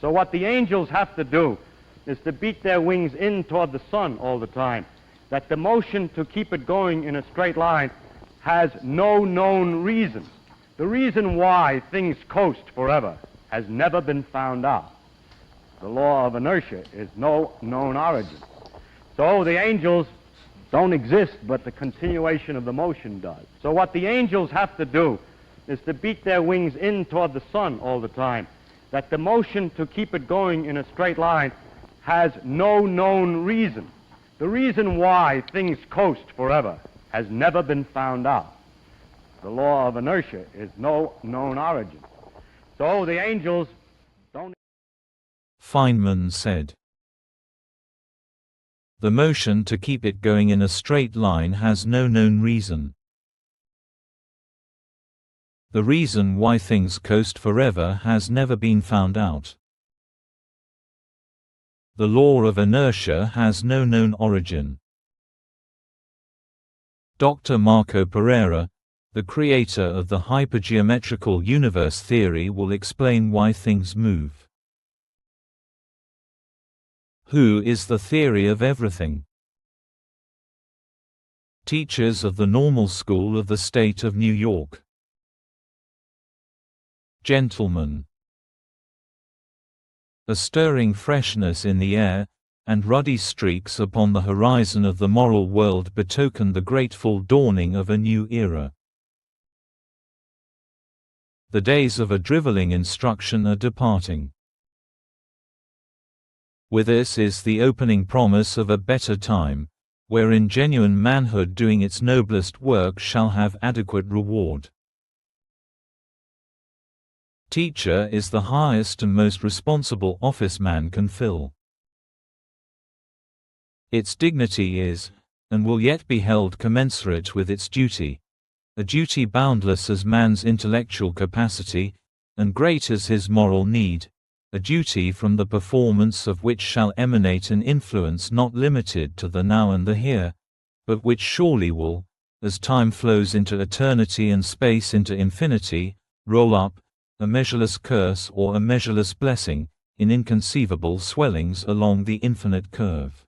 So what the angels have to do is to beat their wings in toward the sun all the time, that the motion to keep it going in a straight line has no known reason. The reason why things coast forever has never been found out. The law of inertia is no known origin. So the angels don't exist, but the continuation of the motion does. So what the angels have to do is to beat their wings in toward the sun all the time, that the motion to keep it going in a straight line has no known reason. The reason why things coast forever has never been found out. The law of inertia is no known origin. So the angels don't... Friedman said, "The motion to keep it going in a straight line has no known reason. The reason why things coast forever has never been found out. The law of inertia has no known origin." Dr. Marco Pereira, the creator of the hypergeometrical universe theory, will explain why things move. Who is the theory of everything? Teachers of the Normal School of the State of New York. Gentlemen. A stirring freshness in the air, and ruddy streaks upon the horizon of the moral world betoken the grateful dawning of a new era. The days of a driveling instruction are departing. With us is the opening promise of a better time, wherein genuine manhood doing its noblest work shall have adequate reward. Teacher is the highest and most responsible office man can fill. Its dignity is, and will yet be held commensurate with its duty, a duty boundless as man's intellectual capacity, and great as his moral need, a duty from the performance of which shall emanate an influence not limited to the now and the here, but which surely will, as time flows into eternity and space into infinity, roll up, a measureless curse or a measureless blessing, in inconceivable swellings along the infinite curve.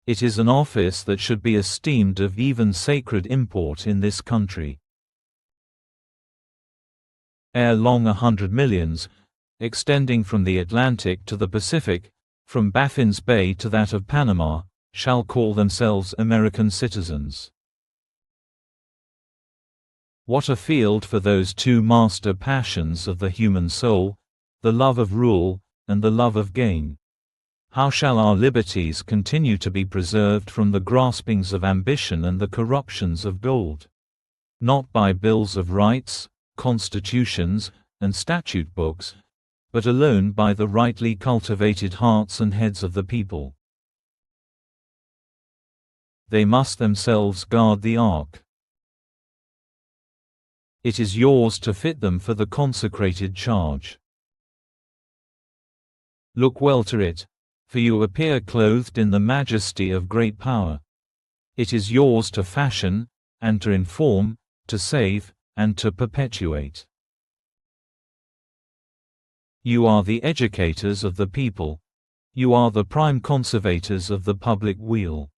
It is an office that should be esteemed of even sacred import in this country. Ere long 100 millions, extending from the Atlantic to the Pacific, from Baffin's Bay to that of Panama, shall call themselves American citizens. What a field for those two master passions of the human soul, the love of rule, and the love of gain. How shall our liberties continue to be preserved from the graspings of ambition and the corruptions of gold? Not by bills of rights, constitutions, and statute books, but alone by the rightly cultivated hearts and heads of the people. They must themselves guard the ark. It is yours to fit them for the consecrated charge. Look well to it, for you appear clothed in the majesty of great power. It is yours to fashion, and to inform, to save, and to perpetuate. You are the educators of the people. You are the prime conservators of the public weal.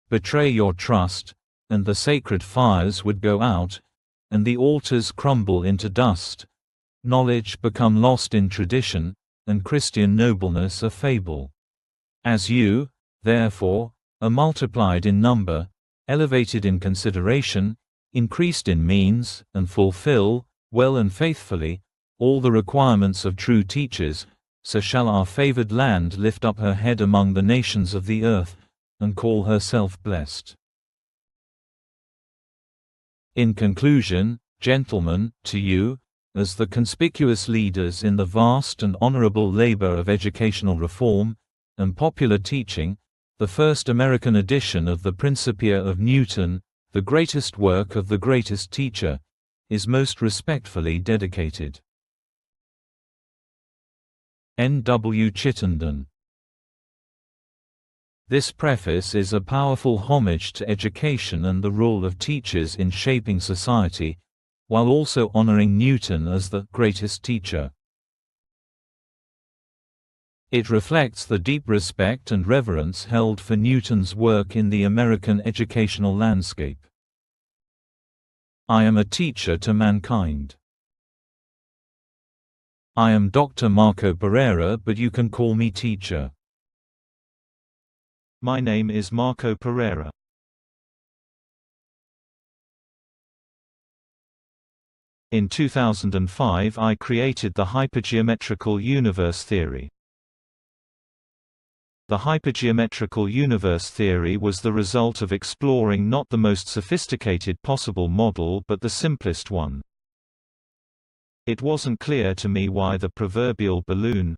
Betray your trust, and the sacred fires would go out, and the altars crumble into dust, knowledge become lost in tradition, and Christian nobleness a fable. As you, therefore, are multiplied in number, elevated in consideration, increased in means, and fulfill, well and faithfully, all the requirements of true teachers, so shall our favored land lift up her head among the nations of the earth, and call herself blessed. In conclusion, gentlemen, to you, as the conspicuous leaders in the vast and honorable labor of educational reform and popular teaching, the first American edition of the Principia of Newton, the greatest work of the greatest teacher, is most respectfully dedicated. N. W. Chittenden. This preface is a powerful homage to education and the role of teachers in shaping society, while also honoring Newton as the greatest teacher. It reflects the deep respect and reverence held for Newton's work in the American educational landscape. I am a teacher to mankind. I am Dr. Marco Pereira, but you can call me teacher. My name is Marco Pereira. In 2005 I created the hypergeometrical universe theory. The hypergeometrical universe theory was the result of exploring not the most sophisticated possible model but the simplest one. It wasn't clear to me why the proverbial balloon,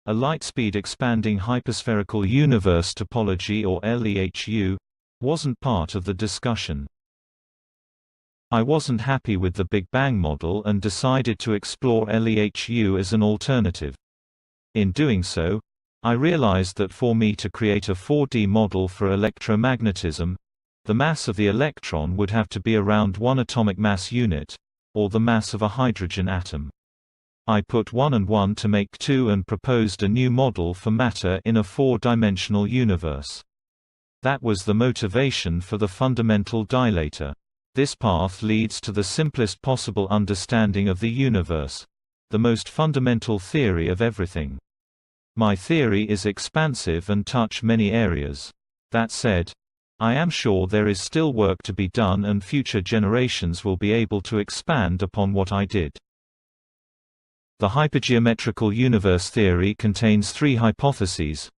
a Lightspeed expanding hyperspherical universe topology or LEHU, wasn't part of the discussion. I wasn't happy with the Big Bang model and decided to explore LEHU as an alternative. In doing so, I realized that for me to create a 4D model for electromagnetism, the mass of the electron would have to be around 1 atomic mass unit, or the mass of a hydrogen atom. I put 1 and 1 to make 2 and proposed a new model for matter in a 4-dimensional universe. That was the motivation for the fundamental dilator. This path leads to the simplest possible understanding of the universe, the most fundamental theory of everything. My theory is expansive and touch many areas. That said, I am sure there is still work to be done and future generations will be able to expand upon what I did. The hypergeometrical universe theory contains 3 hypotheses.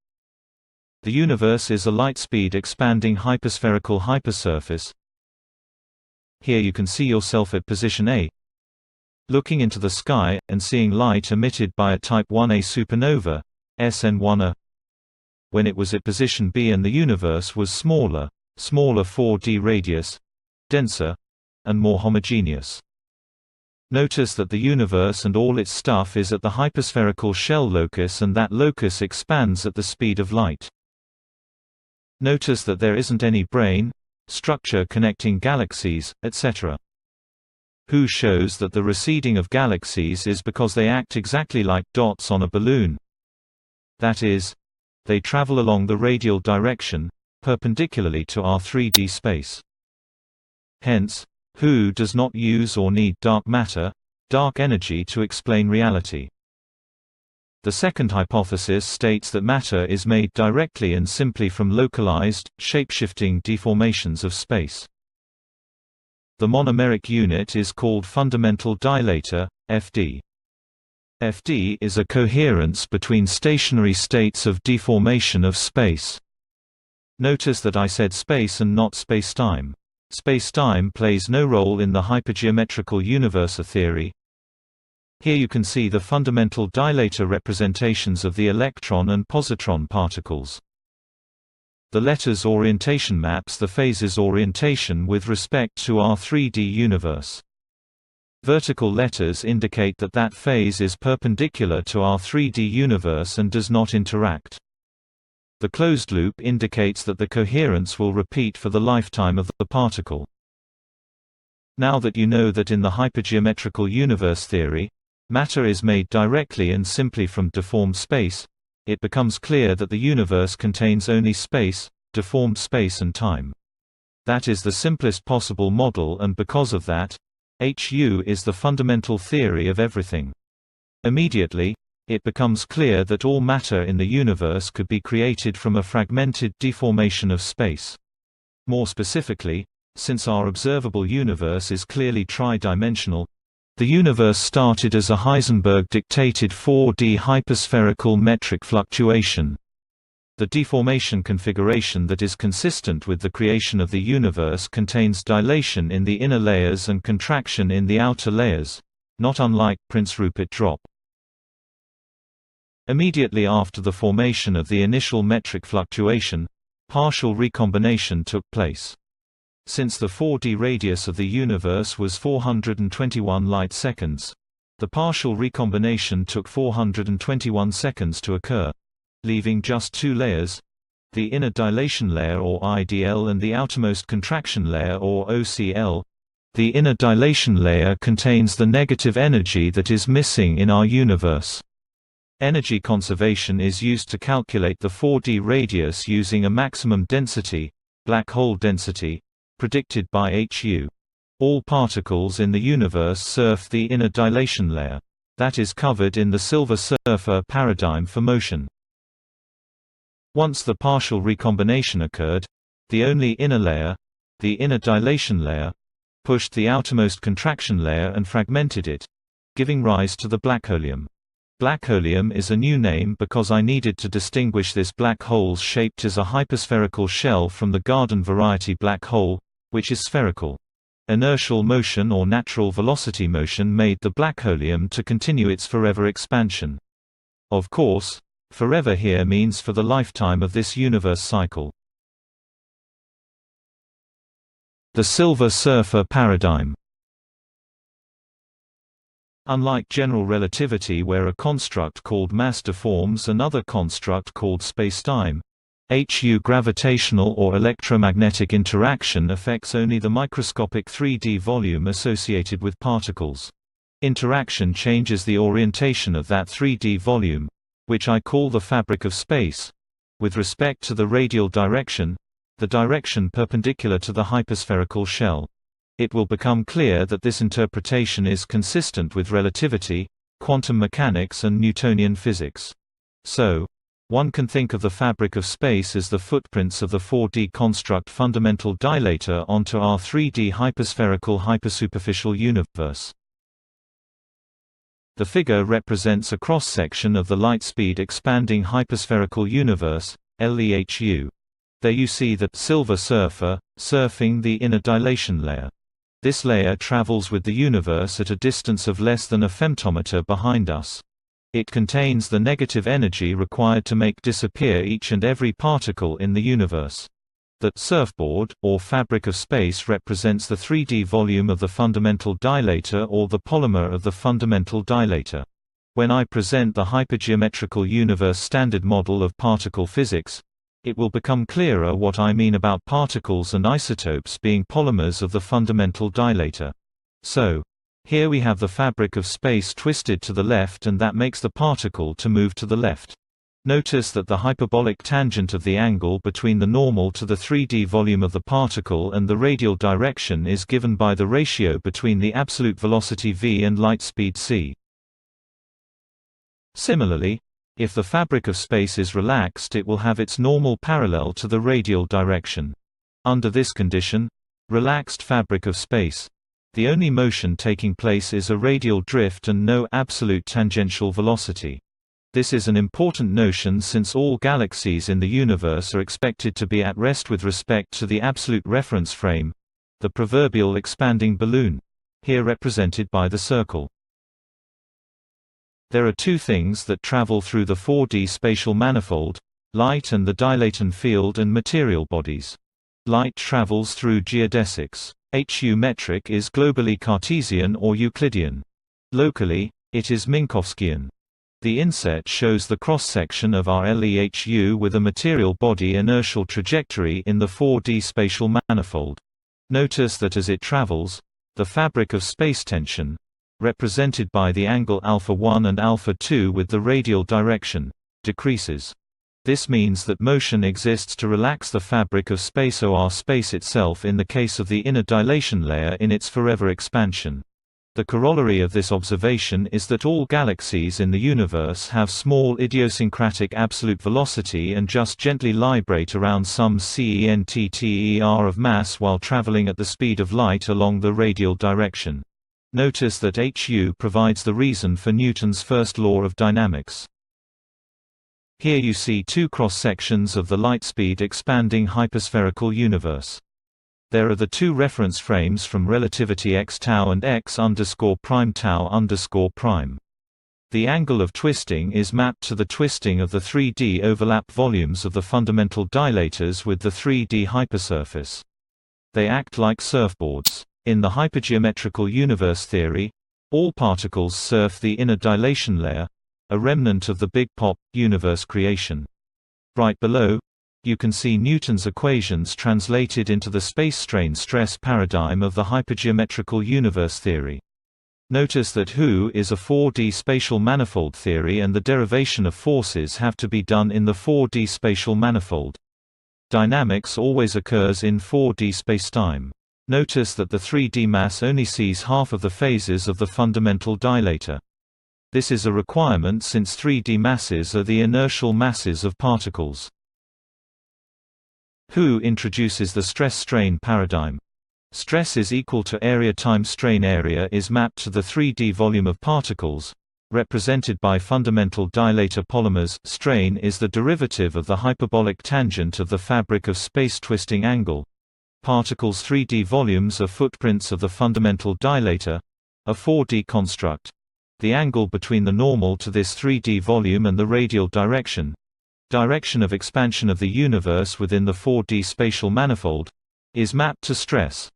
The universe is a Lightspeed expanding hyperspherical hypersurface. Here you can see yourself at position A, looking into the sky, and seeing light emitted by a Type 1a supernova, SN1a. When it was at position B and the universe was smaller 4D radius, denser, and more homogeneous. Notice that the universe and all its stuff is at the hyperspherical shell locus and that locus expands at the speed of light. Notice that there isn't any brain, structure connecting galaxies, etc. Who shows that the receding of galaxies is because they act exactly like dots on a balloon. That is, they travel along the radial direction, perpendicularly to our 3D space. Hence, Who does not use or need dark matter, dark energy to explain reality. The second hypothesis states that matter is made directly and simply from localized, shape-shifting deformations of space. The monomeric unit is called fundamental dilator, FD. FD is a coherence between stationary states of deformation of space. Notice that I said space and not spacetime. Spacetime plays no role in the hypergeometrical universe theory. Here you can see the fundamental dilator representations of the electron and positron particles. The letters orientation maps the phases orientation with respect to our 3D universe. Vertical letters indicate that that phase is perpendicular to our 3D universe and does not interact. The closed loop indicates that the coherence will repeat for the lifetime of the particle. Now that you know that in the hypergeometrical universe theory, matter is made directly and simply from deformed space, it becomes clear that the universe contains only space, deformed space and time. That is the simplest possible model, and because of that, HU is the fundamental theory of everything. Immediately, it becomes clear that all matter in the universe could be created from a fragmented deformation of space. More specifically, since our observable universe is clearly tri-dimensional, the universe started as a Heisenberg-dictated 4D hyperspherical metric fluctuation. The deformation configuration that is consistent with the creation of the universe contains dilation in the inner layers and contraction in the outer layers, not unlike Prince Rupert drop. Immediately after the formation of the initial metric fluctuation, partial recombination took place. Since the 4D radius of the universe was 421 light-seconds, the partial recombination took 421 seconds to occur, leaving just two layers, the inner dilation layer or IDL and the outermost contraction layer or OCL, The inner dilation layer contains the negative energy that is missing in our universe. Energy conservation is used to calculate the 4D radius using a maximum density, black hole density, predicted by HU. All particles in the universe surf the inner dilation layer. That is covered in the Silver Surfer paradigm for motion. Once the partial recombination occurred, the only inner layer, the inner dilation layer, pushed the outermost contraction layer and fragmented it, giving rise to the blackholium. Blackholium is a new name because I needed to distinguish this black hole shaped as a hyperspherical shell from the garden variety black hole, which is spherical. Inertial motion or natural velocity motion made the blackholium to continue its forever expansion. Of course, forever here means for the lifetime of this universe cycle. The Silver Surfer paradigm. Unlike general relativity where a construct called mass deforms another construct called spacetime, HU gravitational or electromagnetic interaction affects only the microscopic 3D volume associated with particles. Interaction changes the orientation of that 3D volume, which I call the fabric of space, with respect to the radial direction, the direction perpendicular to the hyperspherical shell. It will become clear that this interpretation is consistent with relativity, quantum mechanics and Newtonian physics. So, one can think of the fabric of space as the footprints of the 4D construct fundamental dilator onto our 3D hyperspherical hypersuperficial universe. The figure represents a cross-section of the Lightspeed expanding hyperspherical universe, LEHU. There you see the Silver Surfer, surfing the inner dilation layer. This layer travels with the universe at a distance of less than a femtometer behind us. It contains the negative energy required to make disappear each and every particle in the universe. The surfboard, or fabric of space represents the 3D volume of the fundamental dilator or the polymer of the fundamental dilator. When I present the hypergeometrical universe standard model of particle physics, it will become clearer what I mean about particles and isotopes being polymers of the fundamental dilator. So, here we have the fabric of space twisted to the left and that makes the particle to move to the left. Notice that the hyperbolic tangent of the angle between the normal to the 3D volume of the particle and the radial direction is given by the ratio between the absolute velocity v and light speed c. Similarly, if the fabric of space is relaxed, it will have its normal parallel to the radial direction. Under this condition, relaxed fabric of space, the only motion taking place is a radial drift and no absolute tangential velocity. This is an important notion since all galaxies in the universe are expected to be at rest with respect to the absolute reference frame, the proverbial expanding balloon, here represented by the circle. There are two things that travel through the 4D spatial manifold: light and the dilaton field and material bodies. Light travels through geodesics. HU metric is globally Cartesian or Euclidean. Locally, it is Minkowskian. The inset shows the cross-section of our LEHU with a material body inertial trajectory in the 4D spatial manifold. Notice that as it travels, the fabric of space tension, represented by the angle α1 and α2 with the radial direction, decreases. This means that motion exists to relax the fabric of space or space itself in the case of the inner dilation layer in its forever expansion. The corollary of this observation is that all galaxies in the universe have small idiosyncratic absolute velocity and just gently librate around some center of mass while traveling at the speed of light along the radial direction. Notice that HU provides the reason for Newton's first law of dynamics. Here you see two cross-sections of the Lightspeed expanding hyperspherical universe. There are the two reference frames from relativity x tau and x_prime tau_prime. The angle of twisting is mapped to the twisting of the 3D overlap volumes of the fundamental dilators with the 3D hypersurface. They act like surfboards. In the hypergeometrical universe theory, all particles surf the inner dilation layer, a remnant of the Big Pop universe creation. Right below, you can see Newton's equations translated into the space-strain-stress paradigm of the hypergeometrical universe theory. Notice that Who is a 4D spatial manifold theory, and the derivation of forces have to be done in the 4D spatial manifold. Dynamics always occurs in 4D spacetime. Notice that the 3D mass only sees half of the phases of the fundamental dilator. This is a requirement since 3D masses are the inertial masses of particles. Who introduces the stress-strain paradigm. Stress is equal to area times strain. Area is mapped to the 3D volume of particles, represented by fundamental dilator polymers. Strain is the derivative of the hyperbolic tangent of the fabric of space-twisting angle. Particles' 3D volumes are footprints of the fundamental dilator, a 4D construct. The angle between the normal to this 3D volume and the radial direction of expansion of the universe within the 4D spatial manifold, is mapped to stress.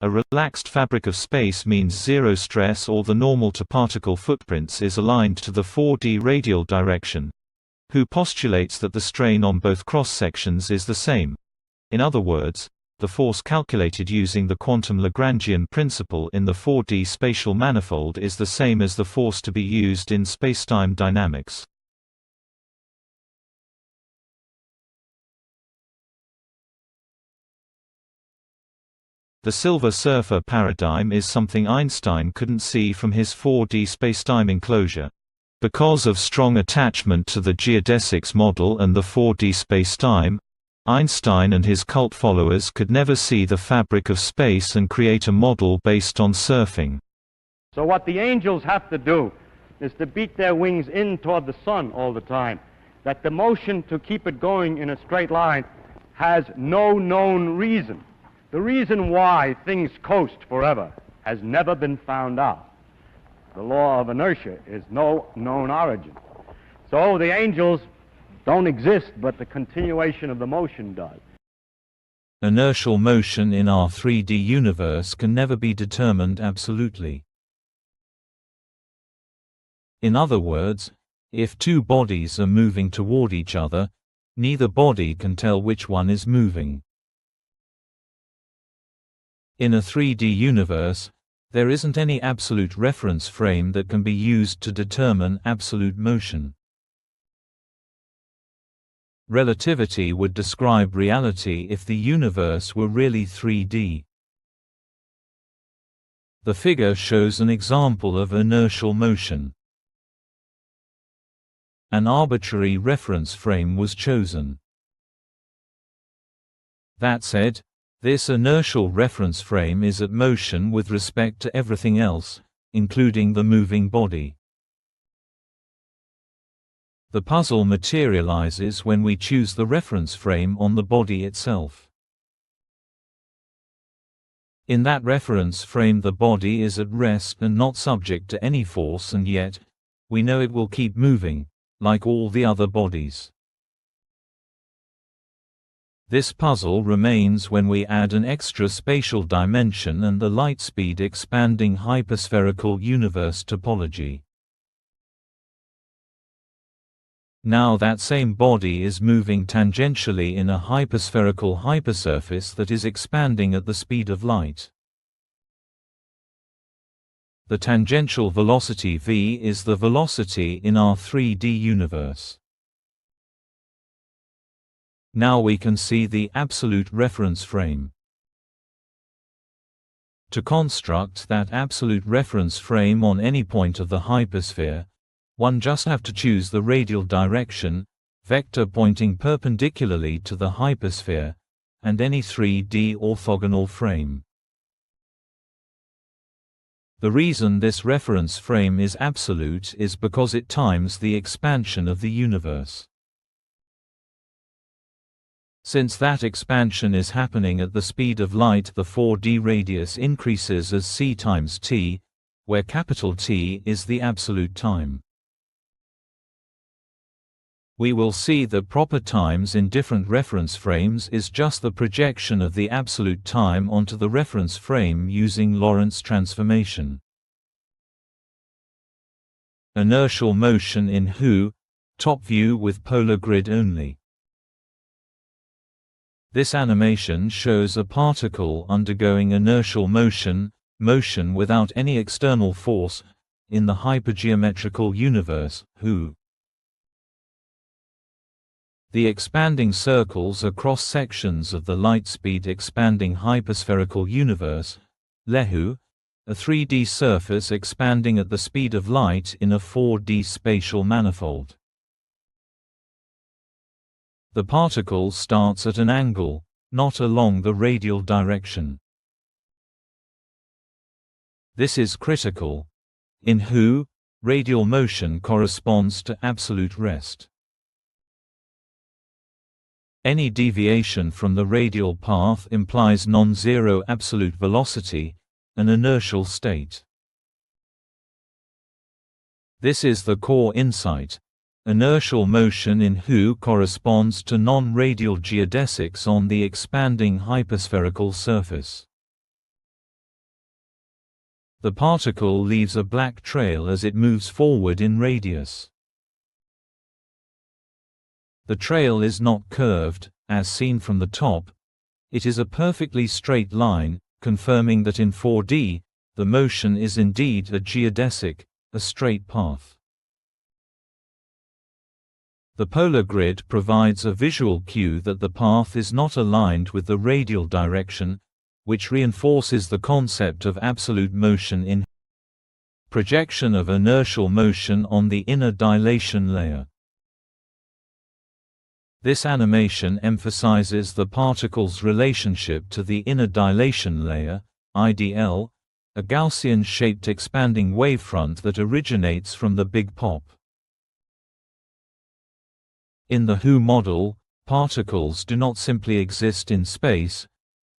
A relaxed fabric of space means zero stress, or the normal to particle footprints is aligned to the 4D radial direction. Who postulates that the strain on both cross-sections is the same. In other words, the force calculated using the quantum Lagrangian principle in the 4D spatial manifold is the same as the force to be used in spacetime dynamics. The Silver Surfer paradigm is something Einstein couldn't see from his 4D spacetime enclosure. Because of strong attachment to the geodesics model and the 4D spacetime, Einstein and his cult followers could never see the fabric of space and create a model based on surfing. So what the angels have to do is to beat their wings in toward the sun all the time, that the motion to keep it going in a straight line has no known reason. The reason why things coast forever has never been found out. The law of inertia is no known origin. So the angels don't exist, but the continuation of the motion does. Inertial motion in our 3D universe can never be determined absolutely. In other words, if two bodies are moving toward each other, neither body can tell which one is moving. In a 3D universe, there isn't any absolute reference frame that can be used to determine absolute motion. Relativity would describe reality if the universe were really 3D. The figure shows an example of inertial motion. An arbitrary reference frame was chosen. That said, this inertial reference frame is at motion with respect to everything else, including the moving body. The puzzle materializes when we choose the reference frame on the body itself. In that reference frame, the body is at rest and not subject to any force, and yet, we know it will keep moving, like all the other bodies. This puzzle remains when we add an extra spatial dimension and the Lightspeed expanding hyperspherical universe topology. Now that same body is moving tangentially in a hyperspherical hypersurface that is expanding at the speed of light. The tangential velocity v is the velocity in our 3D universe. Now we can see the absolute reference frame. To construct that absolute reference frame on any point of the hypersphere, one just have to choose the radial direction, vector pointing perpendicularly to the hypersphere, and any 3D orthogonal frame. The reason this reference frame is absolute is because it times the expansion of the universe. Since that expansion is happening at the speed of light, the 4D radius increases as c times t, where capital T is the absolute time. We will see that proper times in different reference frames is just the projection of the absolute time onto the reference frame using Lorentz transformation. Inertial motion in Who, top view with polar grid only. This animation shows a particle undergoing inertial motion, motion without any external force, in the hypergeometrical universe, Hu. The expanding circles are cross-sections of the Lightspeed expanding hyperspherical universe, Lehu, a 3D surface expanding at the speed of light in a 4D spatial manifold. The particle starts at an angle, not along the radial direction. This is critical. In Hu, radial motion corresponds to absolute rest. Any deviation from the radial path implies non-zero absolute velocity, an inertial state. This is the core insight. Inertial motion in Hu corresponds to non-radial geodesics on the expanding hyperspherical surface. The particle leaves a black trail as it moves forward in radius. The trail is not curved, as seen from the top. It is a perfectly straight line, confirming that in 4D, the motion is indeed a geodesic, a straight path. The polar grid provides a visual cue that the path is not aligned with the radial direction, which reinforces the concept of absolute motion in projection of inertial motion on the inner dilation layer. This animation emphasizes the particle's relationship to the inner dilation layer, IDL, a Gaussian-shaped expanding wavefront that originates from the Big Pop. In the Hu model, particles do not simply exist in space,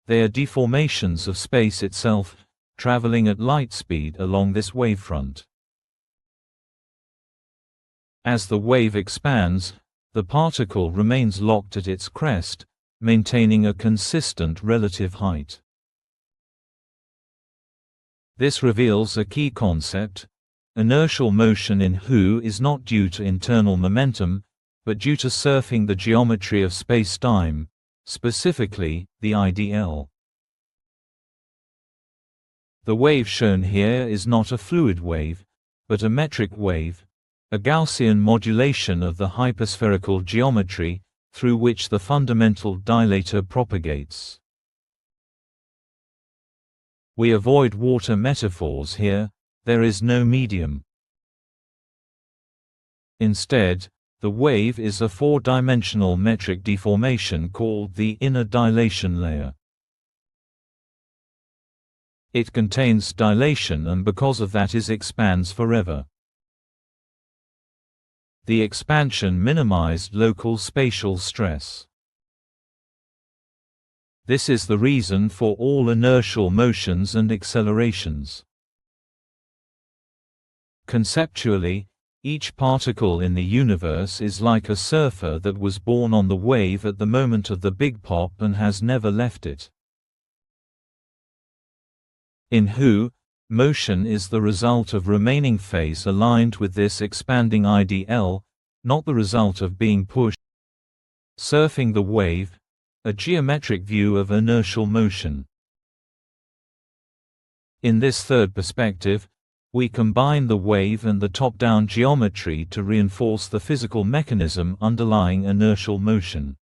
they are deformations of space itself, traveling at light speed along this wavefront. As the wave expands, the particle remains locked at its crest, maintaining a consistent relative height. This reveals a key concept. Inertial motion in Hu is not due to internal momentum, but due to surfing the geometry of spacetime, specifically, the IDL. The wave shown here is not a fluid wave, but a metric wave, a Gaussian modulation of the hyperspherical geometry, through which the fundamental dilator propagates. We avoid water metaphors here, there is no medium. Instead, the wave is a four-dimensional metric deformation called the inner dilation layer. It contains dilation and because of that expands forever. The expansion minimized local spatial stress. This is the reason for all inertial motions and accelerations. Conceptually, each particle in the universe is like a surfer that was born on the wave at the moment of the Big Pop and has never left it. In Hu, motion is the result of remaining phase aligned with this expanding IDL, not the result of being pushed. Surfing the wave, a geometric view of inertial motion. In this third perspective, we combine the wave and the top-down geometry to reinforce the physical mechanism underlying inertial motion.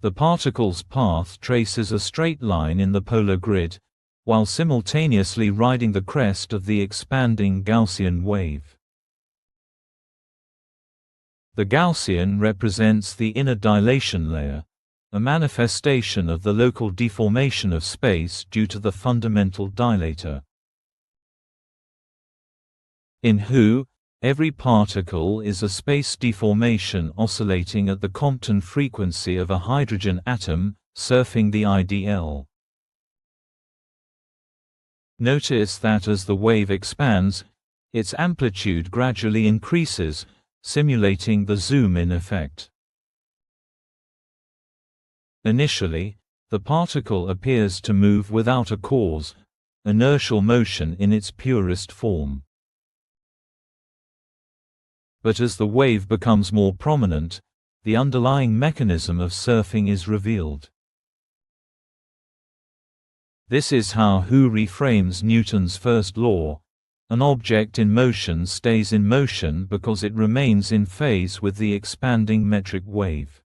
The particle's path traces a straight line in the polar grid, while simultaneously riding the crest of the expanding Gaussian wave. The Gaussian represents the inner dilation layer, a manifestation of the local deformation of space due to the fundamental dilator. In Hu, every particle is a space deformation oscillating at the Compton frequency of a hydrogen atom, surfing the IDL. Notice that as the wave expands, its amplitude gradually increases, simulating the zoom-in effect. Initially, the particle appears to move without a cause, inertial motion in its purest form. But as the wave becomes more prominent, the underlying mechanism of surfing is revealed. This is how Hu reframes Newton's first law: an object in motion stays in motion because it remains in phase with the expanding metric wave.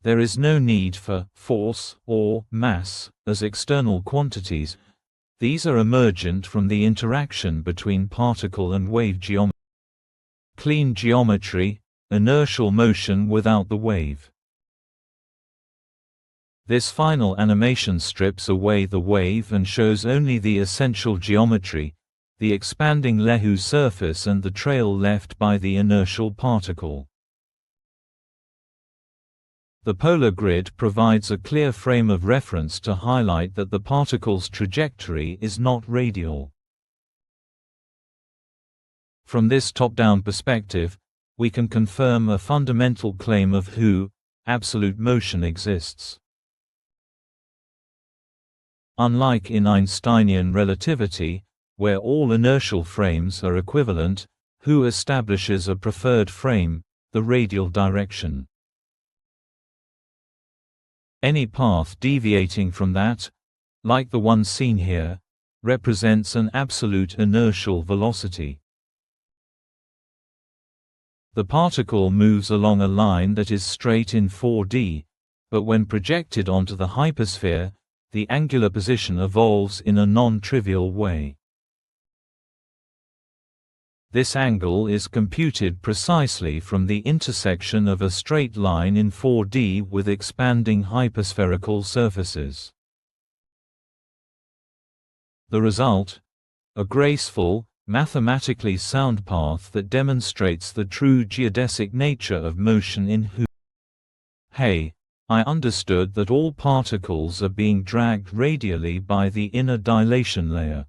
There is no need for force or mass as external quantities. These are emergent from the interaction between particle and wave geometry. Clean geometry, inertial motion without the wave. This final animation strips away the wave and shows only the essential geometry, the expanding Lehu surface and the trail left by the inertial particle. The polar grid provides a clear frame of reference to highlight that the particle's trajectory is not radial. From this top-down perspective, we can confirm a fundamental claim of Hu: absolute motion exists. Unlike in Einsteinian relativity, where all inertial frames are equivalent, Hu establishes a preferred frame, the radial direction. Any path deviating from that, like the one seen here, represents an absolute inertial velocity. The particle moves along a line that is straight in 4D, but when projected onto the hypersphere, the angular position evolves in a non-trivial way. This angle is computed precisely from the intersection of a straight line in 4D with expanding hyperspherical surfaces. The result? A graceful, mathematically sound path that demonstrates the true geodesic nature of motion in Hu. Hey, I understood that all particles are being dragged radially by the inner dilation layer.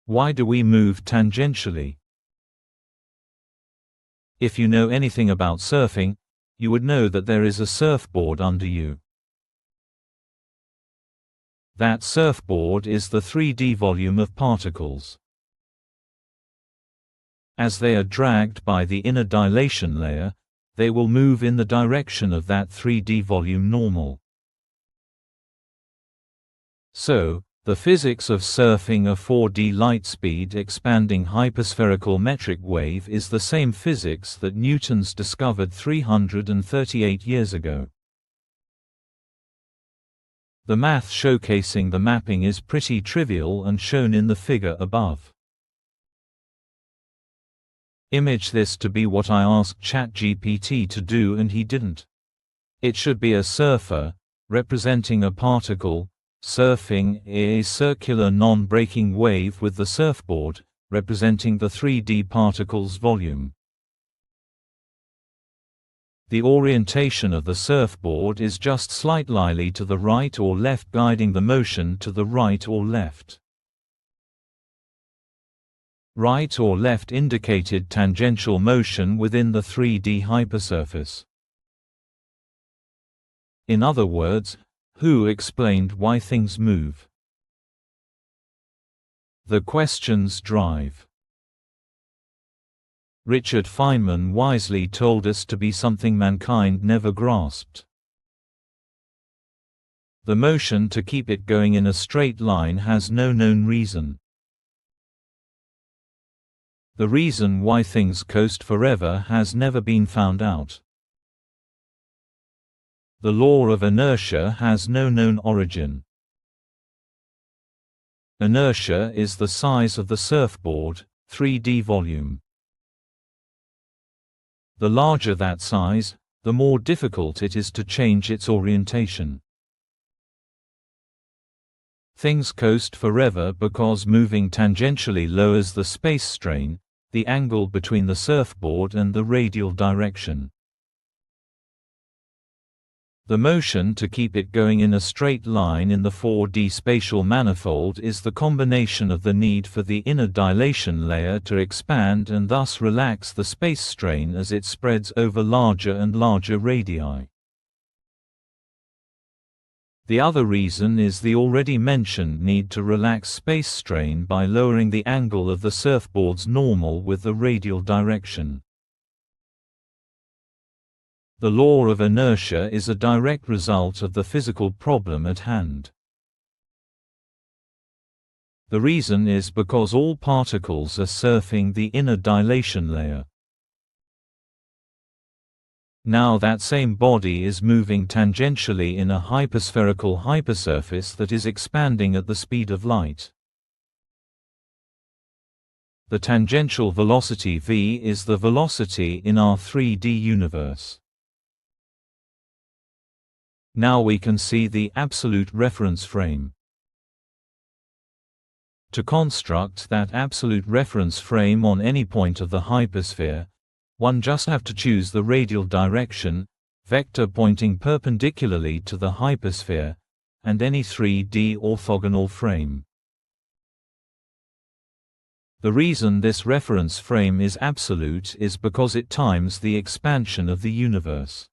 Why do we move tangentially? If you know anything about surfing, you would know that there is a surfboard under you. That surfboard is the 3D volume of particles. As they are dragged by the inner dilation layer, they will move in the direction of that 3D volume normal. So, the physics of surfing a 4D lightspeed expanding hyperspherical metric wave is the same physics that Newton's discovered 338 years ago. The math showcasing the mapping is pretty trivial and shown in the figure above. Image this to be what I asked ChatGPT to do and he didn't. It should be a surfer, representing a particle, surfing a circular non-breaking wave with the surfboard, representing the 3D particle's volume. The orientation of the surfboard is just slightly to the right or left, guiding the motion to the right or left. Right or left indicated tangential motion within the 3D hypersurface. In other words, Hu explained why things move. The question's drive. Richard Feynman wisely told us to be something mankind never grasped. The motion to keep it going in a straight line has no known reason. The reason why things coast forever has never been found out. The law of inertia has no known origin. Inertia is the size of the surfboard, 3D volume. The larger that size, the more difficult it is to change its orientation. Things coast forever because moving tangentially lowers the space strain, the angle between the surfboard and the radial direction. The motion to keep it going in a straight line in the 4D spatial manifold is the combination of the need for the inner dilation layer to expand and thus relax the space strain as it spreads over larger and larger radii. The other reason is the already mentioned need to relax space strain by lowering the angle of the surfboard's normal with the radial direction. The law of inertia is a direct result of the physical problem at hand. The reason is because all particles are surfing the inner dilation layer. Now that same body is moving tangentially in a hyperspherical hypersurface that is expanding at the speed of light. The tangential velocity v is the velocity in our 3D universe. Now we can see the absolute reference frame. To construct that absolute reference frame on any point of the hypersphere, one just have to choose the radial direction, vector pointing perpendicularly to the hypersphere, and any 3D orthogonal frame. The reason this reference frame is absolute is because it times the expansion of the universe.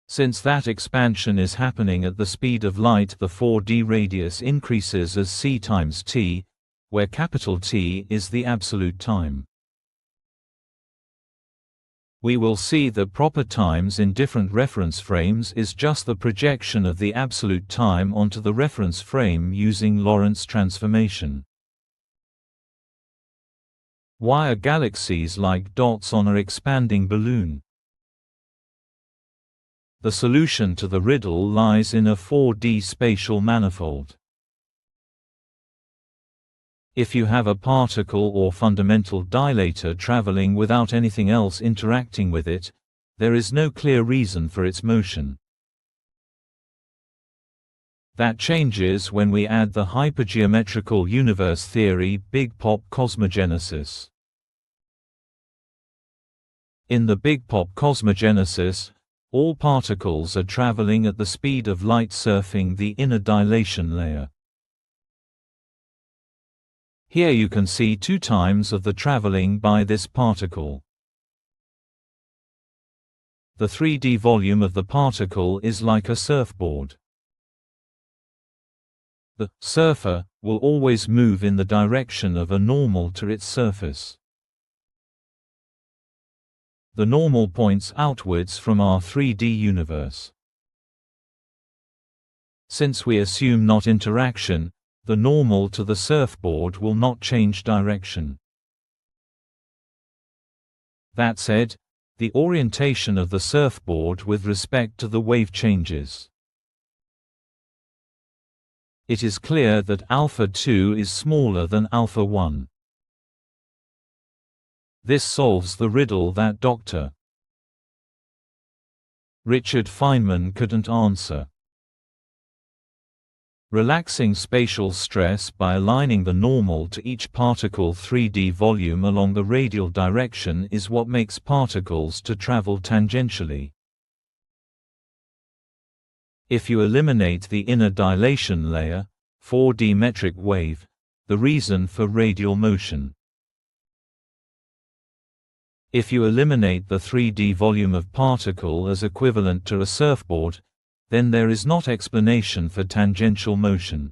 Since that expansion is happening at the speed of light, the 4D radius increases as c times t, where capital T is the absolute time. We will see that proper times in different reference frames is just the projection of the absolute time onto the reference frame using Lorentz transformation. Why are galaxies like dots on an expanding balloon? The solution to the riddle lies in a 4D spatial manifold. If you have a particle or fundamental dilator traveling without anything else interacting with it, there is no clear reason for its motion. That changes when we add the hypergeometrical universe theory Big Pop cosmogenesis. In the Big Pop cosmogenesis, all particles are traveling at the speed of light surfing the inner dilation layer. Here you can see 2 times of the traveling by this particle. The 3D volume of the particle is like a surfboard. The surfer will always move in the direction of a normal to its surface. The normal points outwards from our 3D universe. Since we assume not interaction, the normal to the surfboard will not change direction. That said, the orientation of the surfboard with respect to the wave changes. It is clear that alpha 2 is smaller than alpha 1. This solves the riddle that Dr. Richard Feynman couldn't answer. Relaxing spatial stress by aligning the normal to each particle 3D volume along the radial direction is what makes particles to travel tangentially. If you eliminate the inner dilation layer, 4D metric wave, the reason for radial motion. If you eliminate the 3D volume of particle as equivalent to a surfboard, then there is not explanation for tangential motion.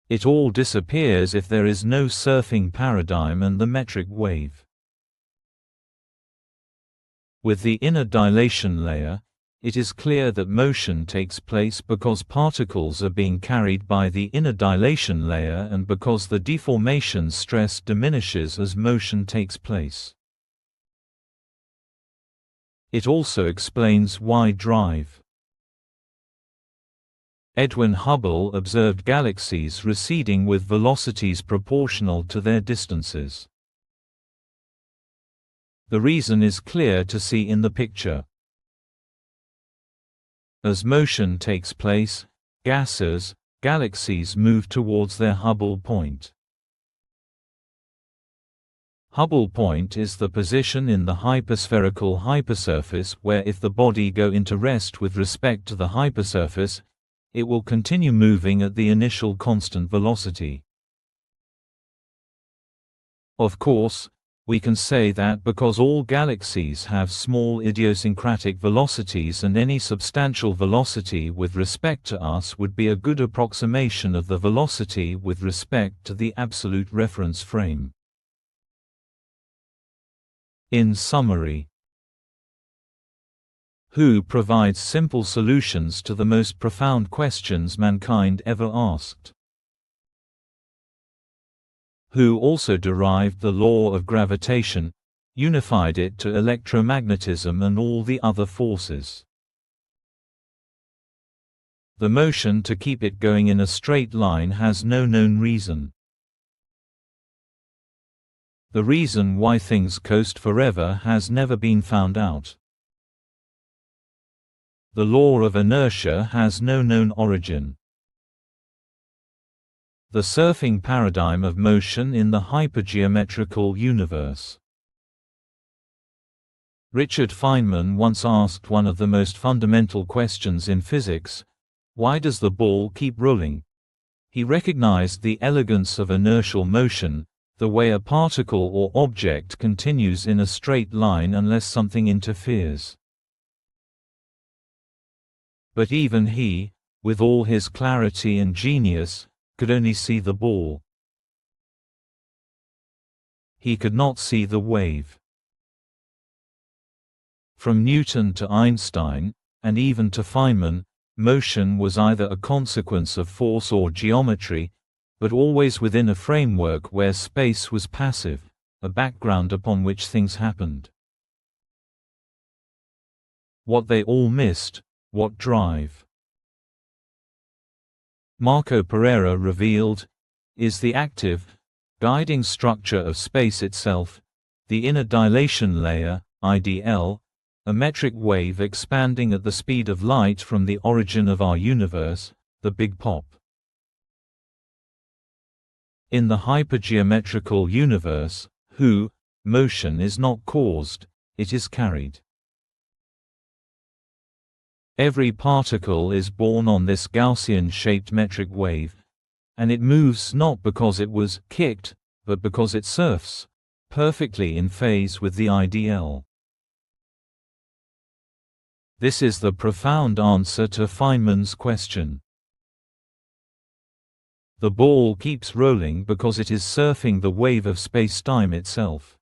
It all disappears if there is no surfing paradigm and the metric wave. With the inner dilation layer, it is clear that motion takes place because particles are being carried by the inner dilation layer and because the deformation stress diminishes as motion takes place. It also explains why drive. Edwin Hubble observed galaxies receding with velocities proportional to their distances. The reason is clear to see in the picture. As motion takes place, galaxies move towards their Hubble point. Hubble point is the position in the hyperspherical hypersurface where if the body go into rest with respect to the hypersurface, it will continue moving at the initial constant velocity. Of course, we can say that because all galaxies have small idiosyncratic velocities and any substantial velocity with respect to us would be a good approximation of the velocity with respect to the absolute reference frame. In summary, who provides simple solutions to the most profound questions mankind ever asked? Who also derived the law of gravitation, unified it to electromagnetism and all the other forces. The motion to keep it going in a straight line has no known reason. The reason why things coast forever has never been found out. The law of inertia has no known origin. The surfing paradigm of motion in the hypergeometrical universe. Richard Feynman once asked one of the most fundamental questions in physics: why does the ball keep rolling? He recognized the elegance of inertial motion, the way a particle or object continues in a straight line unless something interferes. But even he, with all his clarity and genius, could only see the ball. He could not see the wave. From Newton to Einstein, and even to Feynman, motion was either a consequence of force or geometry, but always within a framework where space was passive, a background upon which things happened. What they all missed: what drive? Marco Pereira revealed, is the active, guiding structure of space itself, the inner dilation layer, IDL, a metric wave expanding at the speed of light from the origin of our universe, the Big Pop. In the hypergeometrical universe, motion is not caused, it is carried. Every particle is born on this Gaussian-shaped metric wave, and it moves not because it was kicked, but because it surfs, perfectly in phase with the IDL. This is the profound answer to Feynman's question. The ball keeps rolling because it is surfing the wave of spacetime itself.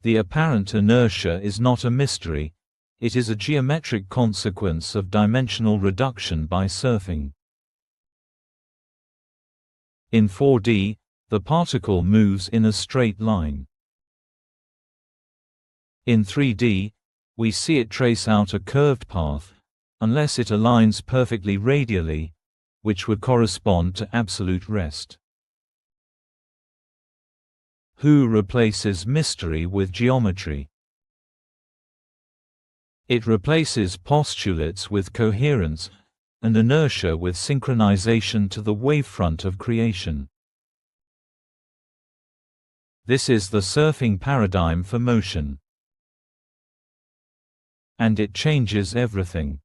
The apparent inertia is not a mystery. It is a geometric consequence of dimensional reduction by surfing. In 4D, the particle moves in a straight line. In 3D, we see it trace out a curved path, unless it aligns perfectly radially, which would correspond to absolute rest. Who replaces mystery with geometry? It replaces postulates with coherence, and inertia with synchronization to the wavefront of creation. This is the surfing paradigm for motion. And it changes everything.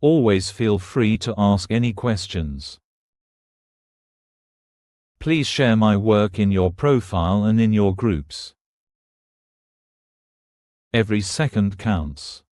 Always feel free to ask any questions. Please share my work in your profile and in your groups. Every second counts.